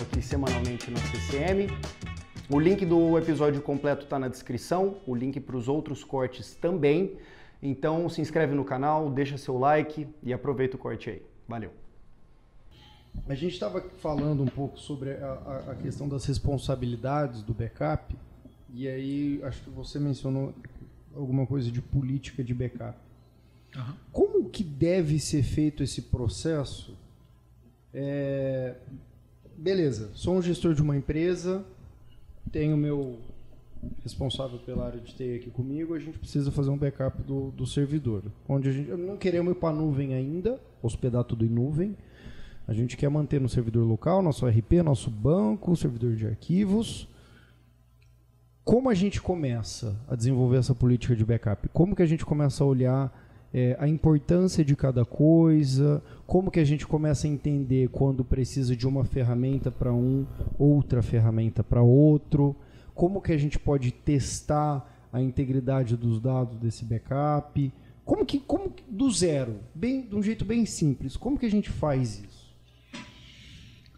aqui semanalmente na CCM. O link do episódio completo está na descrição, o link para os outros cortes também. Então se inscreve no canal, deixa seu like e aproveita o corte aí. Valeu! A gente estava falando um pouco sobre a questão das responsabilidades do backup, e aí acho que você mencionou alguma coisa de política de backup. Uhum. Como que deve ser feito esse processo? Beleza, sou um gestor de uma empresa, tenho meu responsável pela área de TI aqui comigo, a gente precisa fazer um backup do servidor, onde a gente não queremos ir para a nuvem ainda, hospedar tudo em nuvem. A gente quer manter no servidor local, nosso RP, nosso banco, servidor de arquivos. Como a gente começa a desenvolver essa política de backup? Como que a gente começa a olhar a importância de cada coisa? Como que a gente começa a entender quando precisa de uma ferramenta para outra ferramenta para outro? Como que a gente pode testar a integridade dos dados desse backup? Como que do zero, de um jeito bem simples, como que a gente faz isso?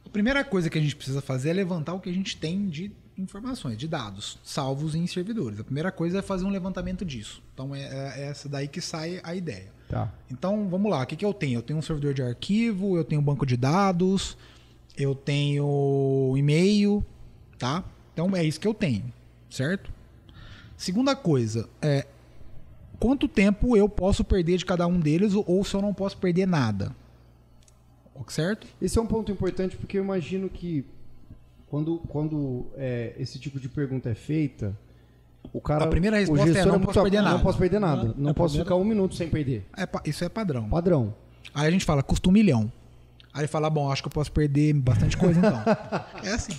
A primeira coisa que a gente precisa fazer é levantar o que a gente tem de informações, de dados, salvos em servidores. A primeira coisa é fazer um levantamento disso. Então é essa daí que sai a ideia. Tá. Então vamos lá, o que eu tenho? Eu tenho um servidor de arquivo, eu tenho um banco de dados, eu tenho e-mail, tá? Então é isso que eu tenho, certo? Segunda coisa, quanto tempo eu posso perder de cada um deles ou se eu não posso perder nada. Certo? Esse é um ponto importante porque eu imagino que quando esse tipo de pergunta é feita, o cara... A primeira resposta é não posso perder nada. Não posso perder nada. Não posso ficar 1 minuto sem perder. Isso é padrão. Padrão. Aí a gente fala, custa 1 milhão. Aí ele fala, bom, acho que eu posso perder bastante coisa então. É assim.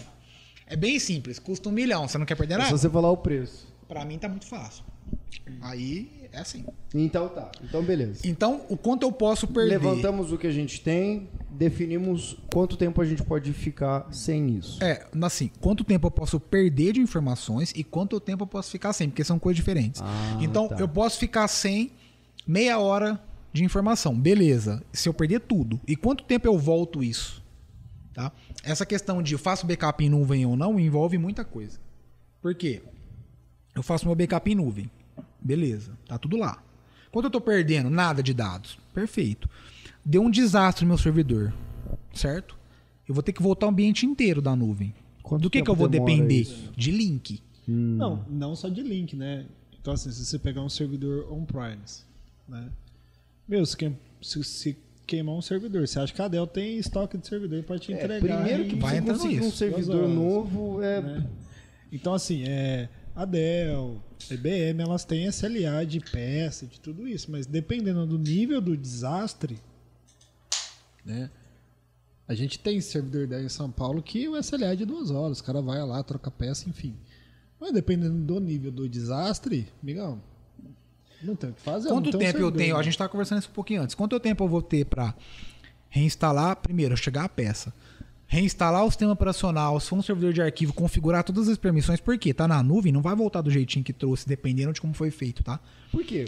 É bem simples, custa 1 milhão, você não quer perder nada? É só você falar o preço. Pra mim tá muito fácil. Aí é assim. Então tá, então beleza. Então, o quanto eu posso perder? Levantamos o que a gente tem, definimos quanto tempo a gente pode ficar sem isso. Assim, quanto tempo eu posso perder de informações e quanto tempo eu posso ficar sem, porque são coisas diferentes. Então, eu posso ficar sem meia hora de informação, beleza. Se eu perder tudo, e quanto tempo eu volto isso? Tá? Essa questão de eu faço backup em nuvem ou não envolve muita coisa. Por quê? Eu faço meu backup em nuvem. Beleza, tá tudo lá. Quanto eu tô perdendo? Nada de dados. Perfeito. Deu um desastre no meu servidor, certo? Eu vou ter que voltar o ambiente inteiro da nuvem. Do que eu vou depender? Isso? De link. Não só de link, né? Então assim, se você pegar um servidor on-premise, né? Se queimar um servidor, você acha que a Dell tem estoque de servidor para te entregar? Primeiro que vai conseguir um servidor novo né? Então assim, a Dell, a IBM, elas têm SLA de peça, de tudo isso, mas dependendo do nível do desastre, né? A gente tem servidor Dell em São Paulo que o SLA é de 2 horas, o cara vai lá, troca peça, enfim. Mas dependendo do nível do desastre, amigão, não tem o que fazer. Quanto tempo eu tenho? A gente estava conversando isso um pouquinho antes. Quanto tempo eu vou ter para reinstalar, primeiro, chegar a peça, reinstalar o sistema operacional, se for um servidor de arquivo, configurar todas as permissões, porque tá na nuvem, não vai voltar do jeitinho que trouxe, dependendo de como foi feito, tá? Por quê?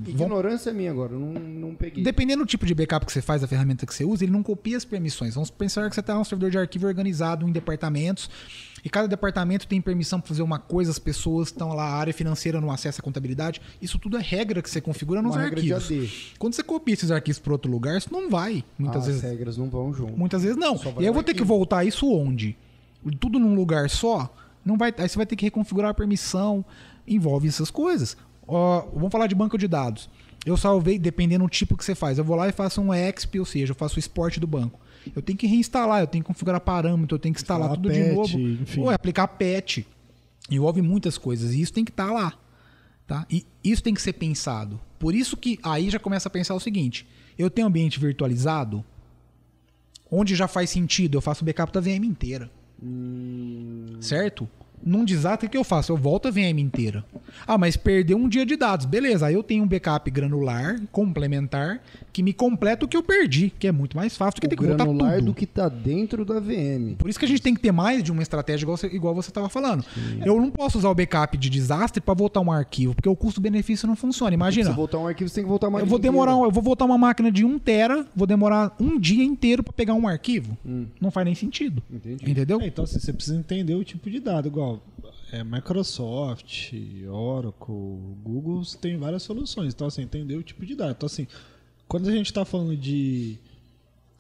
Ignorância minha agora, eu não peguei. Dependendo do tipo de backup que você faz, da ferramenta que você usa, ele não copia as permissões. Vamos pensar que você tem um servidor de arquivo organizado em departamentos, e cada departamento tem permissão para fazer uma coisa, as pessoas estão lá, a área financeira não acessa a contabilidade. Isso tudo é regra que você configura nos arquivos. De AD. Quando você copia esses arquivos para outro lugar, isso não vai. Muitas vezes as regras não vão junto. Muitas vezes não. E aí eu vou ter que voltar isso onde? Tudo num lugar só? Não vai, aí você vai ter que reconfigurar a permissão. Envolve essas coisas. Vamos falar de banco de dados. Eu salvei, dependendo do tipo que você faz. Eu vou lá e faço um exp, ou seja, eu faço o export do banco. Eu tenho que reinstalar, eu tenho que configurar parâmetro, eu tenho que instalar tudo de novo. Enfim. Ou aplicar patch. Envolve muitas coisas. E isso tem que estar lá. Tá? E isso tem que ser pensado. Por isso que aí já começa a pensar o seguinte. Eu tenho ambiente virtualizado, onde já faz sentido, eu faço o backup da VM inteira. Certo? Num desastre, o que eu faço? Eu volto a VM inteira. Ah, mas perdeu um dia de dados. Beleza, aí eu tenho um backup granular, complementar, que me completa o que eu perdi, que é muito mais fácil do que ter que voltar tudo. Granular do que tá dentro da VM. Por isso que a gente tem que ter mais de uma estratégia igual você estava falando. Sim. Eu não posso usar o backup de desastre para voltar um arquivo, porque o custo-benefício não funciona. Imagina. Se voltar um arquivo, você tem que voltar uma Eu vou voltar uma máquina de 1 tera, vou demorar um dia inteiro para pegar um arquivo. Não faz nem sentido. Entendi. Entendeu? Então, assim, você precisa entender o tipo de dado, igual Microsoft, Oracle, Google tem várias soluções. Então, assim, entender o tipo de dado. Então, assim, quando a gente está falando de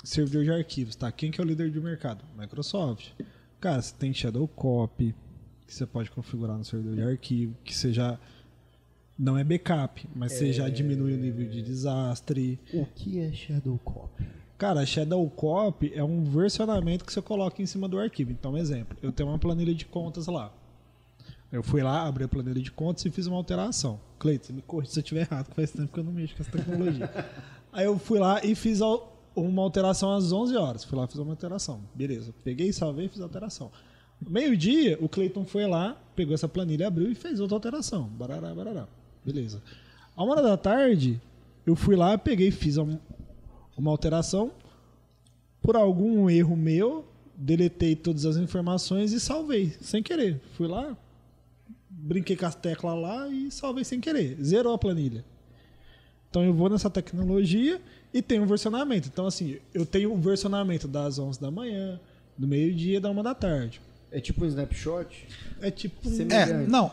servidor de arquivos, tá? Quem que é o líder de mercado? Microsoft. Cara, você tem Shadow Copy, que você pode configurar no servidor de arquivo, que você já não é backup, mas você já diminui o nível de desastre. O que é Shadow Copy? Cara, Shadow Copy é um versionamento que você coloca em cima do arquivo. Então, exemplo, eu tenho uma planilha de contas lá. Eu fui lá, abri a planilha de contas e fiz uma alteração. Cleiton, você me corrige se eu estiver errado, que faz tempo que eu não mexo com essa tecnologia. Aí eu fui lá e fiz uma alteração às 11 horas. Fui lá e fiz uma alteração. Beleza. Peguei, salvei e fiz a alteração. Meio-dia, o Cleiton foi lá, pegou essa planilha, abriu e fez outra alteração. Barará, barará. Beleza. À 1 hora da tarde, eu fui lá, peguei e fiz uma alteração. Por algum erro meu, deletei todas as informações e salvei, sem querer. Fui lá, brinquei com as teclas lá e salvei sem querer. Zerou a planilha. Então eu vou nessa tecnologia e tenho um versionamento. Então, assim, eu tenho um versionamento das 11 da manhã, do meio-dia e da 1 da tarde. É tipo um snapshot? É tipo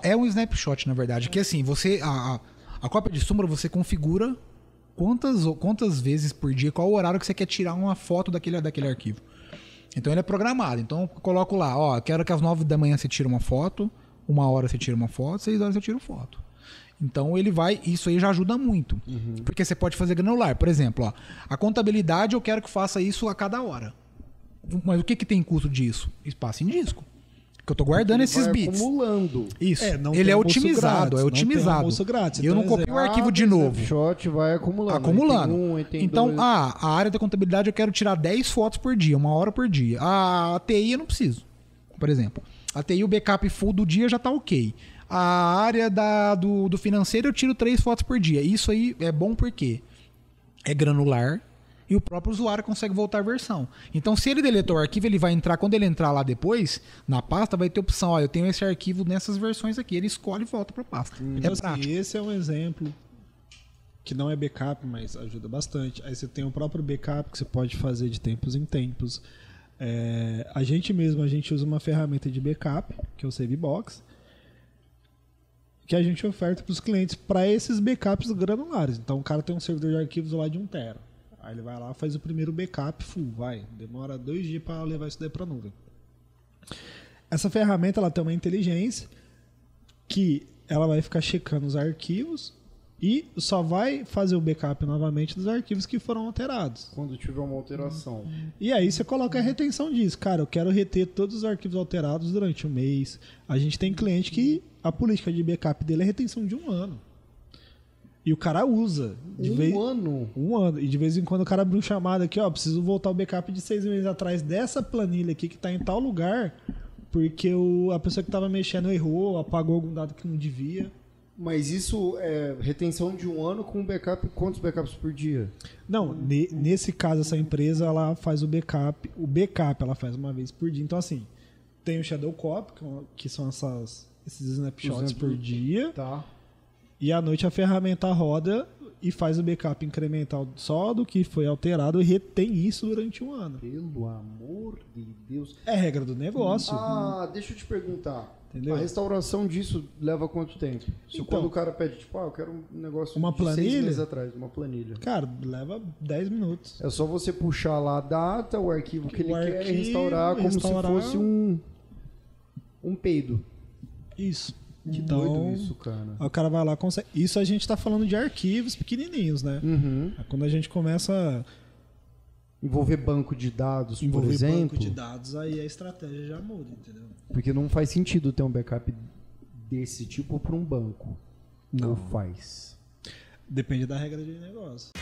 é um snapshot, na verdade. Que assim, você a cópia de sombra você configura quantas vezes por dia, qual o horário que você quer tirar uma foto daquele arquivo. Então ele é programado. Então eu coloco lá, ó, quero que às 9 da manhã você tire uma foto, 1 hora você tira uma foto, 6 horas eu tiro foto. Então ele vai, isso aí já ajuda muito. Porque você pode fazer granular. Por exemplo, ó, a contabilidade eu quero que faça isso a cada hora. Mas o que tem custo disso? Espaço em disco. Que eu tô guardando esses bits. Acumulando. Isso. Ele é otimizado, é otimizado. Grátis, eu não copio o arquivo de novo. Snapshot vai acumulando. Acumulando. Então, dois. A área da contabilidade eu quero tirar 10 fotos por dia, 1 hora por dia. A TI eu não preciso. Por exemplo, a TI o backup full do dia já tá ok. A área do financeiro eu tiro 3 fotos por dia. Isso aí é bom porque é granular e o próprio usuário consegue voltar a versão. Então, se ele deletou o arquivo, ele vai entrar, quando ele entrar lá depois, na pasta, vai ter opção, ó, eu tenho esse arquivo nessas versões aqui. Ele escolhe e volta para a pasta. Então, prático. Esse é um exemplo que não é backup, mas ajuda bastante. Aí você tem o próprio backup que você pode fazer de tempos em tempos. A gente usa uma ferramenta de backup, que é o SaveBox, que a gente oferta para os clientes para esses backups granulares. Então, o cara tem um servidor de arquivos lá de 1 tera. Aí ele vai lá e faz o primeiro backup full. Demora 2 dias para levar isso daí para a nuvem. Essa ferramenta ela tem uma inteligência que ela vai ficar checando os arquivos e só vai fazer o backup novamente dos arquivos que foram alterados. Quando tiver uma alteração. E aí você coloca a retenção disso. Cara, eu quero reter todos os arquivos alterados durante 1 mês. A gente tem cliente que a política de backup dele é retenção de 1 ano. E o cara usa. Ano? 1 ano. E de vez em quando o cara abre um chamado aqui, ó, preciso voltar o backup de 6 meses atrás dessa planilha aqui que tá em tal lugar, porque a pessoa que tava mexendo errou, apagou algum dado que não devia. Mas isso é retenção de 1 ano com backup, quantos backups por dia? Não, nesse caso essa empresa ela faz o backup ela faz uma vez por dia. Então assim, tem o Shadow Copy, que são esses snapshots por dia. Tá. E à noite a ferramenta roda e faz o backup incremental só do que foi alterado e retém isso durante 1 ano. Pelo amor de Deus. É regra do negócio. Deixa eu te perguntar. Entendeu? A restauração disso leva quanto tempo? Quando o cara pede, tipo, eu quero um negócio uma planilha? 6 meses atrás, uma planilha. Cara, leva 10 minutos. É só você puxar lá a data, o arquivo que ele quer e restaurar como se fosse um peido. Isso. Que doido isso, cara. O cara vai lá, consegue. Isso a gente tá falando de arquivos pequenininhos, né? Quando a gente começa envolver banco de dados, por exemplo. Banco de dados, aí a estratégia já muda, entendeu? Porque não faz sentido ter um backup desse tipo para um banco. Não faz. Depende da regra de negócio.